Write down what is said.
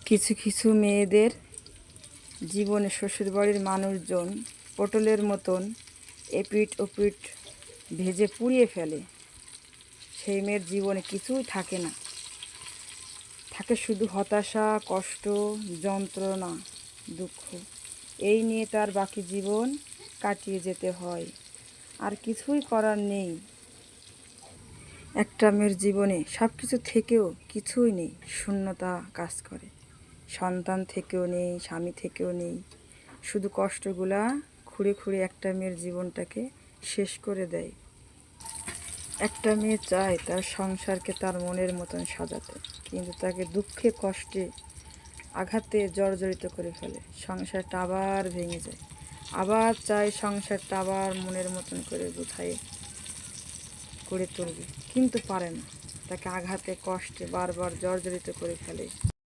কিছু কিছু মেয়েদের জীবনে শ্বশুরবাড়ির মানুষজন পটলের মতন এপিঠ ওপিঠ ভেজে পুড়িয়ে ফেলে। সেই মেয়ের জীবনে কিছুই থাকে না, থাকে শুধু হতাশা, কষ্ট, যন্ত্রণা, দুঃখ। এই নিয়ে তার বাকি জীবন কাটিয়ে যেতে হয়, আর কিছুই করার নেই। একটা মেয়ের জীবনে সব কিছু থেকেও কিছুই নেই, শূন্যতা কাজ করে। সন্তান থেকেও নেই, স্বামী থেকেও নেই, শুধু কষ্টগুলা খুঁড়ে খুঁড়ে একটা মেয়ের জীবনটাকে শেষ করে দেয়। একটা মেয়ে চায় তার সংসারকে তার মনের মতন সাজাতে, কিন্তু তাকে দুঃখে, কষ্টে, আঘাতে জর্জরিত করে ফেলে। সংসারটা আবার ভেঙে যায়, আবার চায় সংসারটা আবার মনের মতন করে গুছায় করে তুলবে, কিন্তু পারে না। তাকে আঘাতে, কষ্টে বারবার জর্জরিত করে ফেলে।